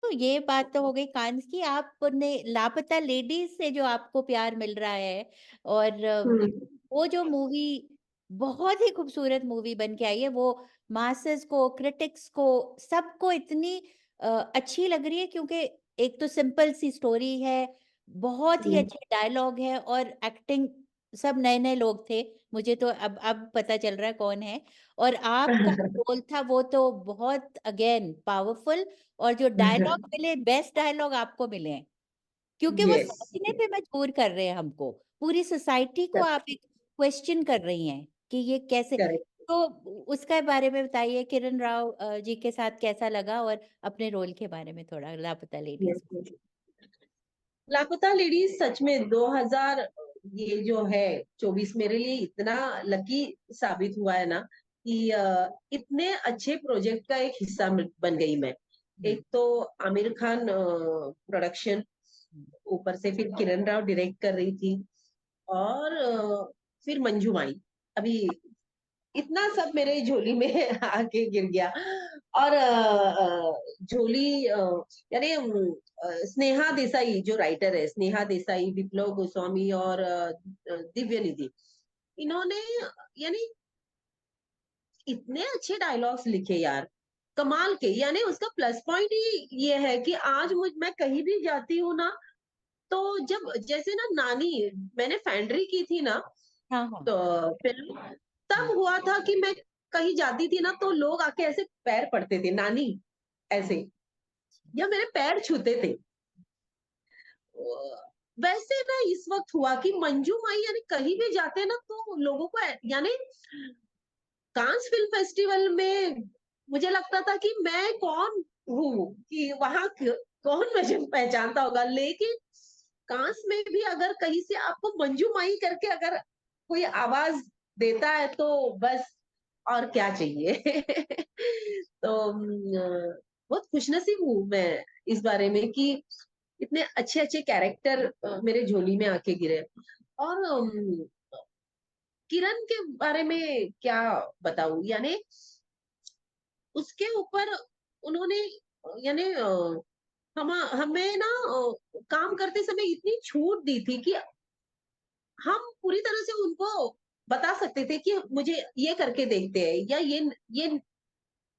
तो ये बात तो हो गई कांस की। आपने लापता लेडीज से जो आपको प्यार मिल रहा है, और हम्म। वो जो मूवी बहुत ही खूबसूरत मूवी बन के आई है, वो मासेस को, क्रिटिक्स को, सबको इतनी अच्छी लग रही है, क्योंकि एक तो सिंपल सी स्टोरी है, बहुत ही हम्म। अच्छे डायलॉग है, और एक्टिंग सब नए नए लोग थे। मुझे तो अब पता चल रहा है कौन है। और आपका रोल था वो तो बहुत अगेन पावरफुल। और जो डायलॉग मिले, बेस्ट डायलॉग आपको मिले हैं, क्योंकि वो यस। सोचने पे मजबूर कर रहे हैं हमको। पूरी सोसाइटी को आप एक क्वेश्चन कर रही हैं कि ये कैसे। करेक्ट। तो उसके बारे में बताइए, किरण राव जी के साथ कैसा लगा, और अपने रोल के बारे में थोड़ा, लापता लेडीज। यस। लापता लेडीज सच में 2000 ये जो है 24 मेरे लिए इतना लकी साबित हुआ है ना कि इतने अच्छे प्रोजेक्ट का एक हिस्सा बन गई मैं। हम्म, एक तो आमिर खान प्रोडक्शन, हम्म, ऊपर से फिर किरण राव डायरेक्ट कर रही थी, और फिर मंजू माई। अभी इतना सब मेरे झोली में आके गिर गया। और झोली यानी स्नेहा देसाई जो राइटर है, स्नेहा देसाई, विप्लव गोस्वामी और दिव्य निधि, इन्होंने यानी इतने अच्छे डायलॉग्स लिखे यार, कमाल के। यानी उसका प्लस पॉइंट ही ये है कि आज मैं कहीं भी जाती हूँ ना, तो जब जैसे ना नानी, मैंने फैंड्री की थी ना, हाँ हाँ। तो फिल्म, हम्म, तब हुआ था कि मैं कहीं जाती थी ना तो लोग आके ऐसे पैर पड़ते थे, नानी हाँ, ऐसे, या मेरे पैर छूते थे। वैसे ना इस वक्त हुआ कि मंजू माई यानी कहीं भी जाते ना तो लोगों को यानी कांस फिल्म फेस्टिवल में मुझे लगता था कि मैं कौन हूँ, कि वहां कौन मुझे पहचानता होगा। लेकिन कांस में भी अगर कहीं से आपको मंजू माई करके अगर कोई आवाज देता है तो बस, और क्या चाहिए। तो बहुत खुशनसीब हूँ मैं इस बारे में कि इतने अच्छे अच्छे कैरेक्टर मेरे झोली में आके गिरे। और किरण के बारे में क्या बताऊं, यानी उसके ऊपर उन्होंने यानी हम हमें ना काम करते समय इतनी छूट दी थी कि हम पूरी तरह से उनको बता सकते थे कि मुझे ये करके देखते हैं, या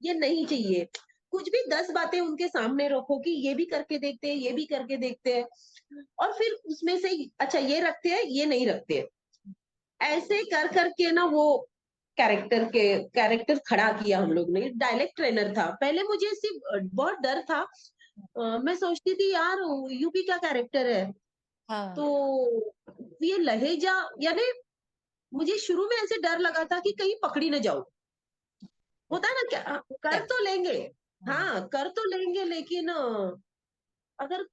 ये नहीं चाहिए। कुछ भी 10 बातें उनके सामने रखो कि ये भी करके देखते हैं, ये भी करके देखते हैं, और फिर उसमें से अच्छा ये रखते हैं, ये नहीं रखते हैं। ऐसे कर करके ना वो कैरेक्टर खड़ा किया हम लोग ने। डायलेक्ट ट्रेनर था पहले, मुझे सिर्फ बहुत डर था। मैं सोचती थी यार यूपी का कैरेक्टर है, हाँ, तो ये लहेजा, यानी मुझे शुरू में ऐसे डर लगा था कि कहीं पकड़ी ना जाऊं। होता है अच्छा, ना, क्या कर तक, तो लेंगे, हाँ, हाँ कर तो लेंगे, लेकिन अगर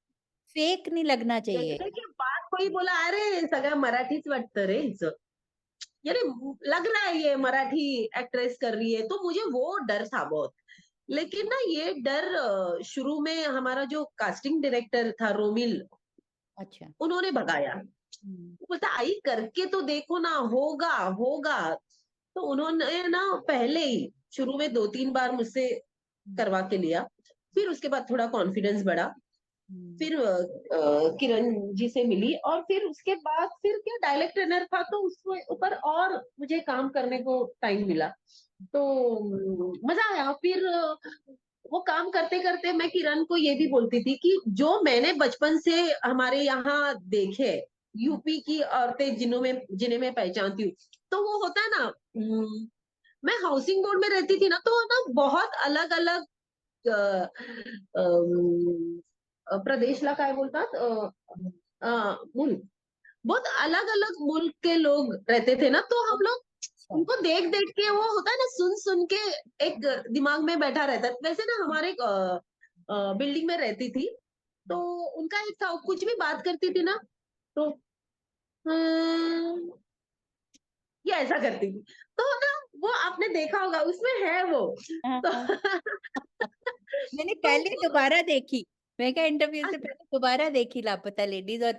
फेक नहीं लगना चाहिए। देखने के बाद कोई बोला अरे सगळं मराठीच वाटतं रे हिचं, यानी लग रहा है ये मराठी एक्ट्रेस कर रही है, तो मुझे वो डर था बहुत। लेकिन ना ये डर शुरू में हमारा जो कास्टिंग डायरेक्टर था रोमिल, अच्छा। उन्होंने भगाया। हम्म, वो बोलता आई करके तो देखो ना, होगा होगा। तो उन्होंने ना पहले ही शुरू में 2-3 बार मुझसे हम्म, करवा के लिया। फिर उसके बाद थोड़ा कॉन्फिडेंस बढ़ा। हम्म, फिर किरण जी से मिली, और फिर उसके बाद फिर क्या डायलेक्ट ट्रेनर था तो उसके ऊपर और मुझे काम करने को टाइम मिला। तो मजा आया। फिर वो काम करते करते मैं किरण को ये भी बोलती थी कि जो मैंने बचपन से हमारे यहाँ देखे, यूपी की औरतें जिन्हें मैं पहचानती हूँ, तो वो होता है ना, मैं हाउसिंग बोर्ड में रहती थी ना, तो ना बहुत अलग अलग प्रदेशला काय बोलतात, मुल्क, बहुत अलग अलग मुल्क के लोग रहते थे ना, तो हम लोग अच्छा, उनको देख देख के, वो होता है ना सुन सुन के एक दिमाग में बैठा रहता है। वैसे ना हमारे बिल्डिंग में रहती थी, तो उनका एक था, कुछ भी बात करती थी ना तो "हम्म", ये ऐसा करती थी। तो ना वो आपने देखा होगा, उसमें है वो। हाँ तो हाँ। मैंने तो कल ही दोबारा देखी। मैं क्या, इंटरव्यू से पहले दोबारा देखी लापता लेडीज, और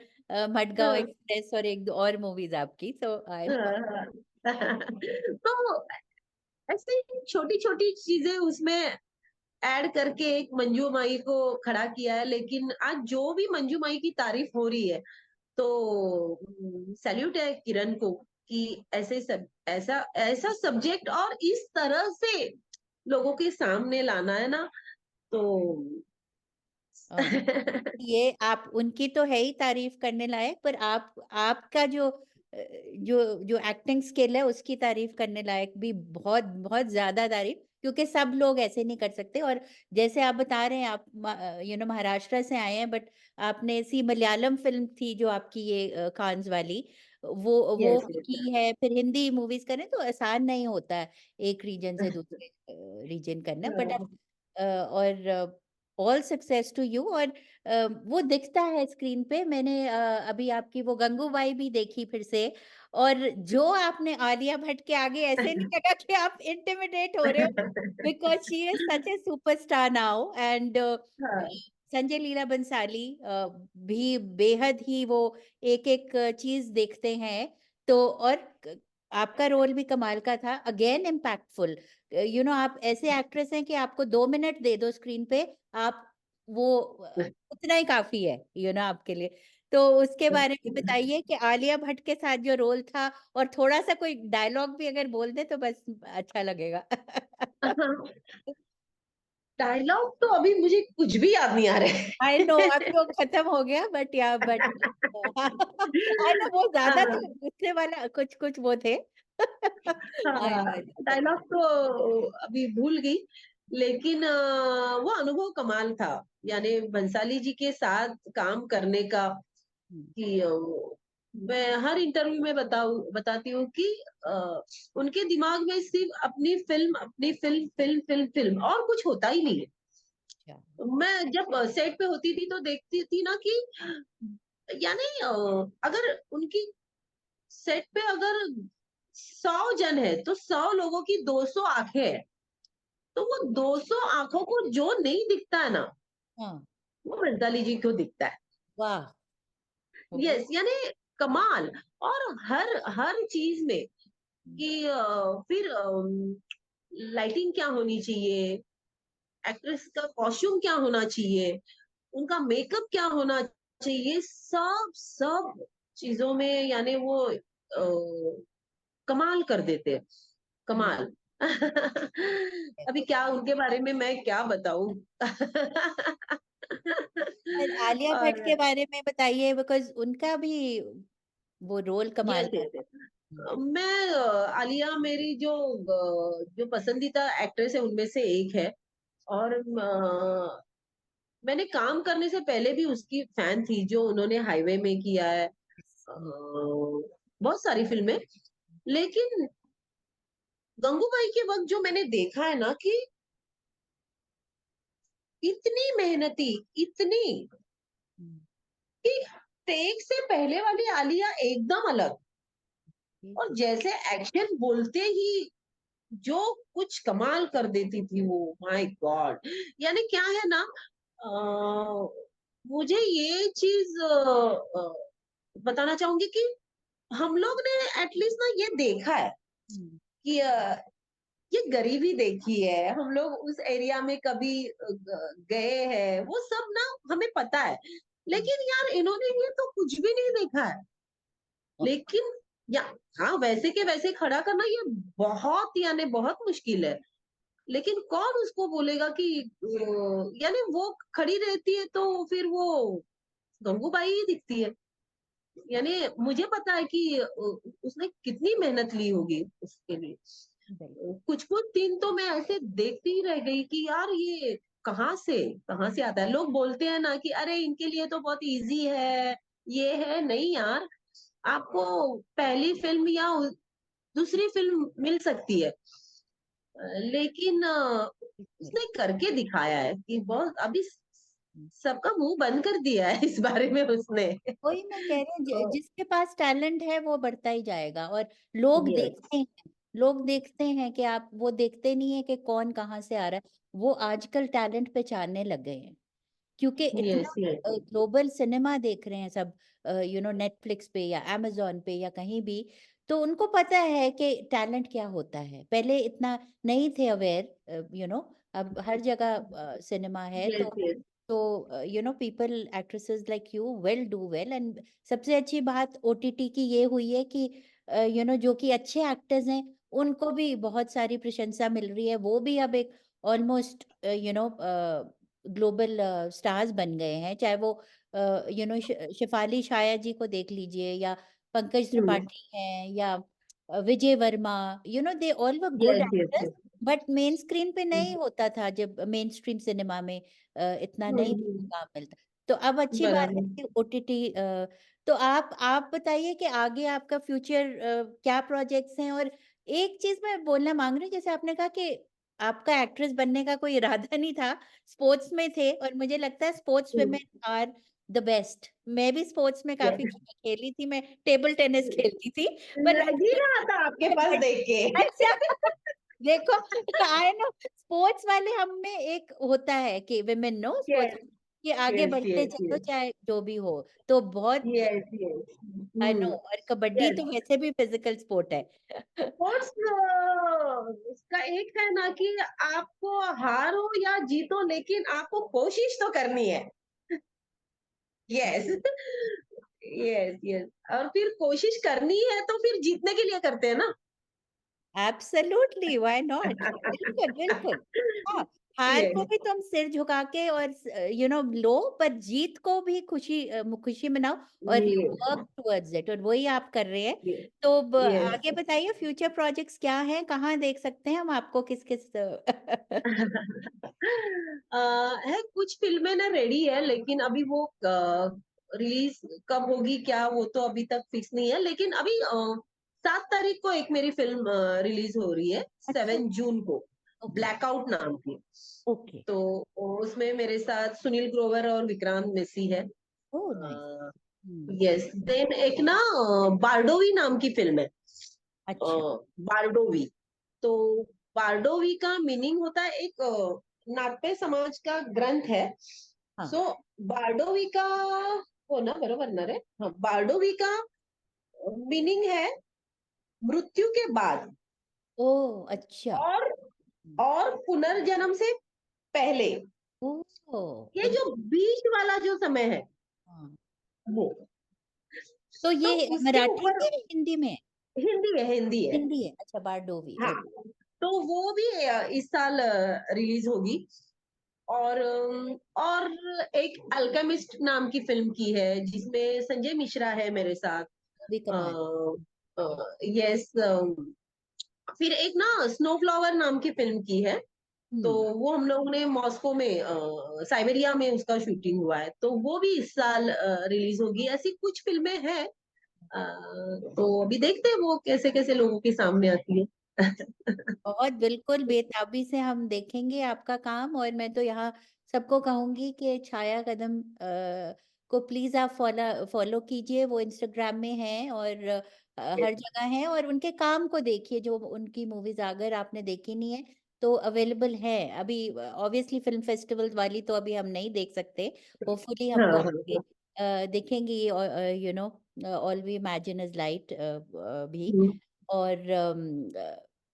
मडगांव अच्छा, एक्सप्रेस, और एक दो और मूवीज आपकी, सो आई नो। हाँ, हाँ। तो ऐसे छोटी छोटी चीजें उसमें ऐड करके एक मंजू माई को खड़ा किया है, लेकिन आज जो भी मंजू माई की तारीफ हो रही है, तो सैल्यूट है किरण को कि ऐसे सब ऐसा ऐसा सब्जेक्ट और इस तरह से लोगों के सामने लाना है ना, तो और ये आप उनकी तो है ही तारीफ करने लायक, पर आप आपका जो जो एक्टिंग स्किल है उसकी तारीफ करने लायक भी बहुत बहुत ज्यादा तारीफ, क्योंकि सब लोग ऐसे नहीं कर सकते। और जैसे आप बता रहे हैं, आप महाराष्ट्र से आए हैं, बट आपने ऐसी मलयालम फिल्म थी जो आपकी ये कान्स वाली, वो यस यस की है, फिर हिंदी मूवीज करें तो आसान नहीं होता है एक रीजन से दूसरे रीजन करना, बट और ऑल सक्सेस टू यू। और वो दिखता है स्क्रीन पे। मैंने अभी आपकी वो गंगूबाई भी देखी फिर से, और जो आपने आलिया भट्ट के आगे ऐसे नहीं लगा कि आप इंटिमिडेट हो रहे हो, because she is such A superstar now. And हाँ, संजय लीला बंसाली भी बेहद ही वो एक एक चीज देखते हैं। तो और आपका रोल भी कमाल का था, अगेन इम्पैक्टफुल। आप ऐसे एक्ट्रेस हैं कि आपको 2 मिनट दे दो स्क्रीन पे, आप वो उतना ही काफी है आपके लिए। तो उसके बारे में बताइए कि आलिया भट्ट के साथ जो रोल था, और थोड़ा सा कोई डायलॉग भी अगर बोल दे तो बस अच्छा लगेगा। डायलॉग तो अभी मुझे कुछ भी याद नहीं आ रहे। आई नो अब तो खत्म हो गया, बट या बट आई नो वो ज्यादा तो दूसरे वाला कुछ कुछ वो थे। आई हाँ, नो। डायलॉग तो अभी भूल गई, लेकिन वो अनुभव कमाल था। यानी बंसाली जी के साथ काम करने का, कि मैं हर इंटरव्यू में बताती हूँ कि उनके दिमाग में सिर्फ अपनी फिल्म, अपनी फिल्म, फिल्म, फिल्म, फिल्म, और कुछ होता ही नहीं है। अच्छा। मैं जब सेट पे होती थी तो देखती थी ना कि यानी अगर उनकी सेट पे अगर 100 जन है तो 100 लोगों की 200 आंखें हैं, तो वो 200 आंखों को जो नहीं दिखता है ना, हाँ। वो वैशाली जी को दिखता है। वाह। वो यस, यानी कमाल। और हर हर चीज में कि फिर लाइटिंग क्या होनी चाहिए, एक्ट्रेस का कॉस्ट्यूम क्या होना चाहिए, उनका मेकअप क्या होना चाहिए, सब सब चीजों में यानी वो कमाल कर देते हैं, कमाल। अभी क्या उनके बारे में मैं क्या बताऊं। और आलिया भट्ट और के बारे में बताइए, बिकॉज उनका भी वो रोल कमाल यस का यस था। मैं आलिया मेरी जो पसंदीदा एक्ट्रेस है उनमें से एक है। और मैंने काम करने से पहले भी उसकी फैन थी, जो उन्होंने हाईवे में किया है, बहुत सारी फिल्में। लेकिन गंगूबाई के वक्त जो मैंने देखा है ना कि इतनी मेहनती, इतनी कि टेक से पहले वाली आलिया एकदम अलग, और जैसे एक्शन बोलते ही जो कुछ कमाल कर देती थी वो, माय गॉड। यानी क्या है ना, अ, मुझे ये चीज बताना चाहूंगी कि हम लोग ने एटलीस्ट ना ये देखा है कि ये गरीबी देखी है, हम लोग उस एरिया में कभी गए हैं, वो सब ना हमें पता है। लेकिन यार इन्होंने ये तो कुछ भी नहीं देखा है। लेकिन या हाँ, वैसे के वैसे खड़ा करना ये बहुत यानी बहुत मुश्किल है। लेकिन कौन उसको बोलेगा कि यानी वो खड़ी रहती है तो फिर वो गंगूबाई ही दिखती है। यानी मुझे पता है कि उसने कितनी मेहनत ली होगी उसके लिए। कुछ कुछ सीन तो मैं ऐसे देखती ही रह गई कि यार ये कहाँ से आता है। लोग बोलते हैं ना कि अरे इनके लिए तो बहुत इजी है, ये है, नहीं यार, आपको पहली फिल्म या दूसरी फिल्म मिल सकती है, लेकिन उसने करके दिखाया है कि बहुत अभी सबका मुंह बंद कर दिया है इस बारे में उसने। वही मैं कह रही हूँ, तो जिसके पास टैलेंट है वो बढ़ता ही जाएगा। और लोग यस देखते हैं, लोग देखते हैं कि आप वो देखते नहीं है कि कौन कहाँ से आ रहा है, वो आजकल टैलेंट पहचानने लग गए हैं, क्योंकि यस इतना यस ग्लोबल सिनेमा देख रहे हैं सब, नेटफ्लिक्स पे या amazon पे या कहीं भी। तो उनको पता है कि टैलेंट क्या होता है। पहले इतना नहीं थे अवेयर, अब हर जगह सिनेमा है, यस, यस। तो people actresses like you will do well. And सबसे अच्छी बात ओटीटी की ये हुई है कि जो कि अच्छे एक्टर्स हैं, उनको भी बहुत सारी प्रशंसा मिल रही है। वो भी अब एक ऑलमोस्ट ग्लोबल स्टार्स बन गए हैं, चाहे वो शिफाली शाया जी को देख लीजिए, या पंकज हुँ। त्रिपाठी हैं, या Vijay Varma. They all were good yes, yes, actors, yes. But main screen पे हुँ, नहीं होता था, जब मेन स्ट्रीम सिनेमा में इतना हुँ, नहीं हुँ। काम मिलता। तो अब अच्छी बात है बराबर। कि ओटीटी। तो आप बताइए कि आगे आपका फ्यूचर क्या प्रोजेक्ट्स हैं? और एक चीज मैं बोलना मांग रही हूँ, जैसे आपने कहा कि आपका एक्ट्रेस बनने का कोई इरादा नहीं था, स्पोर्ट्स में थे, और मुझे लगता है स्पोर्ट्स हुँ। Women are the best. मैं भी स्पोर्ट्स में काफी यस। खेली थी, मैं टेबल टेनिस खेलती थी। पर लग ही रहा था आपके पास देख के। अच्छा, देखो, आई नो स्पोर्ट्स वाले हम में एक होता है कि विमेन नो यस, स्पोर्ट्स, कि आगे यस, बढ़ते यस, चलो यस। चाहे जो भी हो। तो बहुत यस, यस। I know. हुँ। और कबड्डी यस। तो वैसे भी फिजिकल स्पोर्ट है। स्पोर्ट्स इसका एक है ना कि आपको हारो या जीतो लेकिन आपको कोशिश तो करनी है। यस। Yes, yes. और फिर कोशिश करनी है तो फिर जीतने के लिए करते हैं ना। Absolutely, why not? बिल्कुल, बिल्कुल। हाँ, हार को यस, भी तुम सिर झुका के और लो, पर जीत को भी खुशी मनाओ, और you yes, work towards it, और वही आप कर रहे हैं। यस, तो यस। आगे बताइए फ्यूचर प्रोजेक्ट्स क्या हैं? कहाँ देख सकते हैं हम आपको, किस-किस है कुछ फ़िल्में ना रेडी है लेकिन अभी वो रिलीज़ कब होगी क्या वो तो अभी तक फिक्स नहीं है। लेकिन अभी 7 तारीख को एक मेरी फ़िल्म रिलीज़ हो रही है, अच्छा, 7 जून को, ओके, ब्लैकआउट नाम की। ओके। तो उसमें मेरे साथ सुनील ग्रोवर और विक्रांत मैसी है। Oh nice. हुँ, यस, देन एक ना बारडोवी नाम की फ़िल्म है। अच्छा, बारडोवी। तो बारडोवी का मीनिंग होता है एक नाट्य समाज का ग्रंथ है। हाँ। सो बारडोवी का हो ना बरोबर ना रे? हाँ, बारडोवी का मीनिंग है मृत्यु के बाद ओह! अच्छा। और हुँ, पुनर्जन्म से पहले। ओह! ये जो बीच वाला जो समय है हाँ। वो। तो तो ये उसके मराठी ऊपर में या हिंदी में है? हिंदी है, हिंदी है। हिंदी है, अच्छा बारडोवी, हाँ, ओके। तो वो भी इस साल रिलीज़ होगी। और एक अल्केमिस्ट नाम की फ़िल्म की है जिसमें संजय मिश्रा है मेरे साथ। वो भी अ कमाल। यस। फिर एक ना स्नो फ्लावर नाम की फ़िल्म की है। तो हुँ, वो हम लोगों ने मॉस्को में साइबेरिया में उसका शूटिंग हुआ है। तो वो भी इस साल रिलीज़ होगी। ऐसी कुछ फ़िल्में हैं। तो अभी देखते हैं वो कैसे-कैसे लोगों के सामने आती है। बहुत बिल्कुल बेताबी से हम देखेंगे आपका काम। और मैं तो यहाँ सबको कहूँगी कि छाया कदम को प्लीज़ आप फ़ॉलो कीजिए। वो इंस्टाग्राम में हैं, और हर जगह हैं, और उनके काम को देखिए, जो उनकी मूवीज़ अगर आपने देखी नहीं है, तो अवेलेबल है। अभी ऑब्वियसली फ़िल्म फेस्टिवल वाली तो अभी हम नहीं देख सकते। होपफुली हम हाँ, वो हाँ, आगे हाँ। देखेंगे, all we imagine is light भी। हुँ, और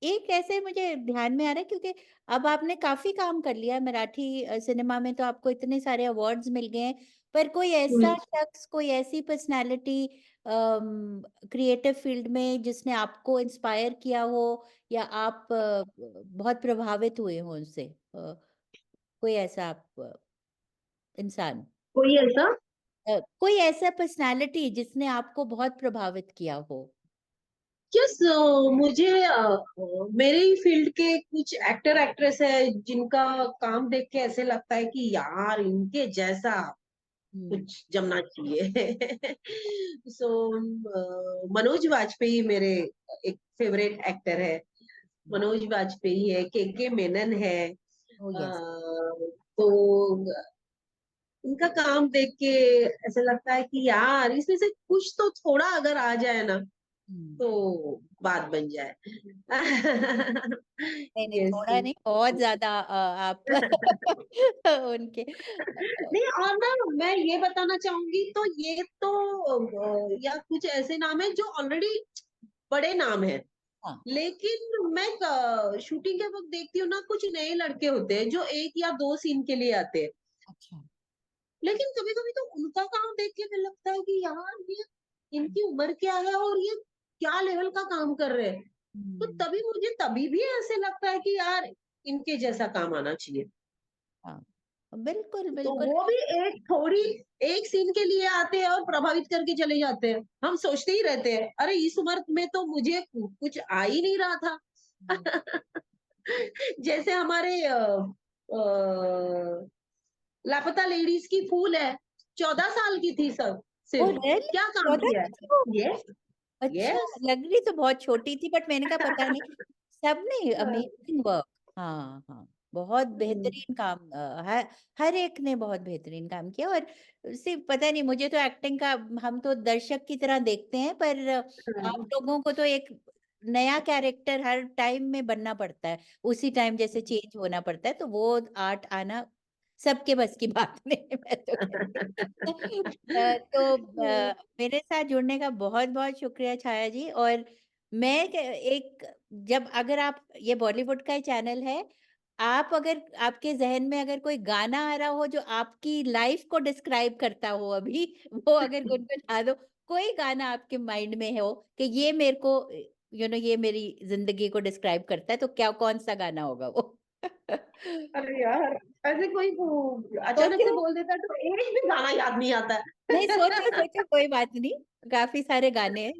एक ऐसे मुझे ध्यान में आ रहा है, क्योंकि अब आपने काफ़ी काम कर लिया है मराठी सिनेमा में, तो आपको इतने सारे अवार्ड्स मिल गए हैं। पर कोई हुँ। ऐसा शख्स, कोई ऐसी पर्सनैलिटी क्रिएटिव फील्ड में जिसने आपको इंस्पायर किया हो, या आप बहुत प्रभावित हुए हों उनसे? कोई ऐसा आप इंसान? कोई ऐसा कोई ऐसा पर्सनैलिटी जिसने आपको बहुत प्रभावित किया हो? यस। मुझे मेरे ही फील्ड के कुछ एक्टर एक्ट्रेस है जिनका काम देख के ऐसे लगता है कि यार इनके जैसा हुँ, कुछ जमना चाहिए। सो मनोज वाजपेयी मेरे एक फेवरेट एक्टर है। हुँ। मनोज वाजपेयी है, के मेनन है। Oh yes! तो उनका काम देख के ऐसा लगता है कि यार इसमें से कुछ तो थोड़ा अगर आ जाए ना हुँ। तो बात बन जाए। नहीं, नहीं, यस। थोड़ा नहीं, बहुत ज़्यादा आप उनके नहीं, और ना मैं ये बताना चाहूँगी तो ये तो या कुछ ऐसे नाम हैं जो ऑलरेडी बड़े नाम हैं। हाँ, लेकिन मैं शूटिंग के वक़्त देखती हूँ ना, कुछ नए लड़के होते हैं जो 1 या 2 सीन के लिए आते हैं। अच्छा। लेकिन कभी-कभी तो उनका काम देख के फिर लगता है कि यार ये इनकी उम्र क्या है और ये क्या लेवल का काम कर रहे हैं। तो हुँ, तभी मुझे तभी भी ऐसे लगता है कि यार इनके जैसा काम आना चाहिए। हाँ। बिल्कुल, तो बिल्कुल। वो भी एक थोड़ी एक सीन के लिए आते हैं और प्रभावित करके चले जाते हैं। हम सोचते ही रहते हैं, अरे इस उम्र में तो मुझे कुछ आ ही नहीं रहा था। हुँ। जैसे हमारे लापता लेडीज की फूल है, 14 साल की थी सब ओह सिर्फ, रियली? क्या काम 14 किया है? की थी वो? यस, अच्छा, यस। लग रही तो बहुत छोटी थी बट मैंने कहा पता नहीं। सबने हाँ, अमेजिंग वर्क। हाँ, हाँ। बहुत हुँ, बेहतरीन काम हर एक ने बहुत बेहतरीन काम किया और सिर्फ पता नहीं मुझे तो एक्टिंग का हम तो दर्शक की तरह देखते हैं पर आप हाँ। लोगों को तो एक नया कैरेक्टर हर टाइम में बनना पड़ता है। उसी टाइम जैसे चेंज होना पड़ता है तो वो आर्ट आना सबके बस की बात नहीं है मैं तो कहती हूँ। तो मेरे साथ जुड़ने का बहुत-बहुत शुक्रिया छाया जी और मैं क एक जब अगर आप ये बॉलीवुड का ही चैनल है, आप अगर आपके ज़हन में अगर कोई गाना आ रहा हो जो आपकी लाइफ़ को डिस्क्राइब करता हो अभी, वो अगर गुनगुना दो, कोई गाना आपके माइंड में हो कि ये मेरे को ये मेरी ज़िंदगी को डिस्क्राइब करता है, तो क्या कौन-सा गाना होगा वो? अरे यार! ऐसे कोई वो अचानक सोचो, से बोल देता है तो एक भी गाना याद नहीं आता नहीं सोचो, है। सोचो कोई बात नहीं, काफ़ी सारे गाने हैं।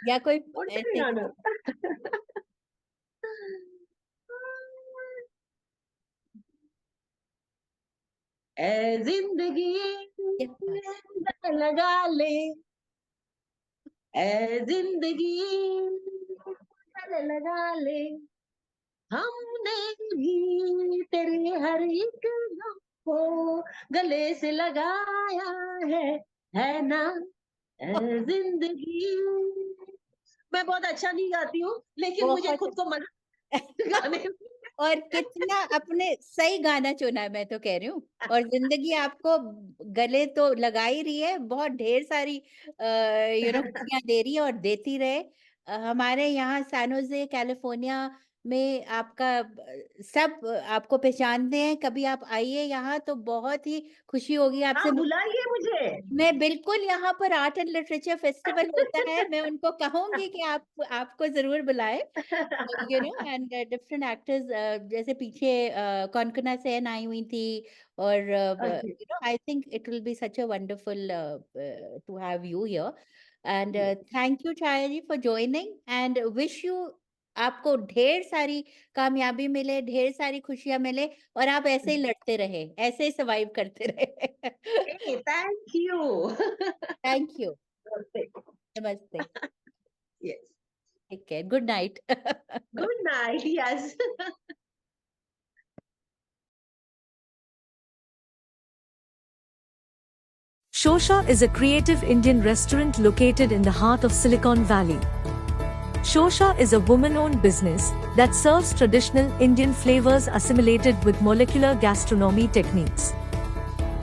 या कोई कौन-सा ऐसे गाना? ऐ ज़िंदगी क्या बात लगा ले, ऐ ज़िंदगी लगा ले, हमने भी तेरे हर एक गम को गले से लगाया है ना? ऐ ज़िंदगी। मैं बहुत अच्छा नहीं गाती हूँ, लेकिन मुझे बहुत खुद को मज़ा गाने में। और कितना अपने सही गाना चुना है मैं तो कह रही हूँ और ज़िंदगी आपको गले तो लगा ही रही है, बहुत ढेर सारी खुशियाँ दे रही है और देती रहे। हमारे यहाँ सैन होज़े कैलिफ़ोर्निया में आपका सब आपको पहचानते हैं, कभी आप आइए यहाँ तो बहुत ही खुशी होगी हाँ, आपसे मिलके। बुलाइए मुझे। मैं बिल्कुल यहाँ पर आर्ट एंड लिटरेचर फेस्टिवल होता है, मैं उनको कहूँगी कि आप आपको ज़रूर बुलाएँ। एंड डिफरेंट एक्टर्स जैसे पीछे कनकना सेन आई हुई थी और okay, I think it will be such a wonderful to have you here and yes, thank you Chhaya ji for joining and wish you आपको ढेर सारी कामयाबी मिले, ढेर सारी खुशियाँ मिले और आप ऐसे ही लड़ते रहे, ऐसे ही सर्वाइव करते रहे। Hey thank you. Thank you. नमस्ते, नमस्ते। Yes, take care. Good night. Good night, yes. Shosha is a creative Indian restaurant located in the heart of Silicon Valley. Shosha is a woman-owned business that serves traditional Indian flavors assimilated with molecular gastronomy techniques.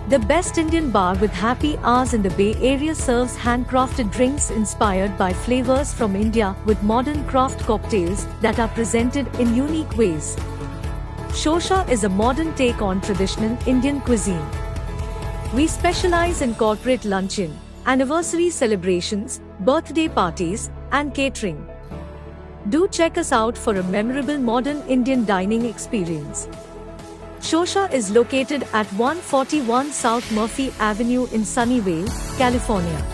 The best Indian bar with happy hours in the Bay Area serves handcrafted drinks inspired by flavors from India with modern craft cocktails that are presented in unique ways. Shosha is a modern take on traditional Indian cuisine. We specialize in corporate luncheon, anniversary celebrations, birthday parties, and catering. Do check us out for a memorable modern Indian dining experience. Shosha is located at 141 South Murphy Avenue in Sunnyvale, California.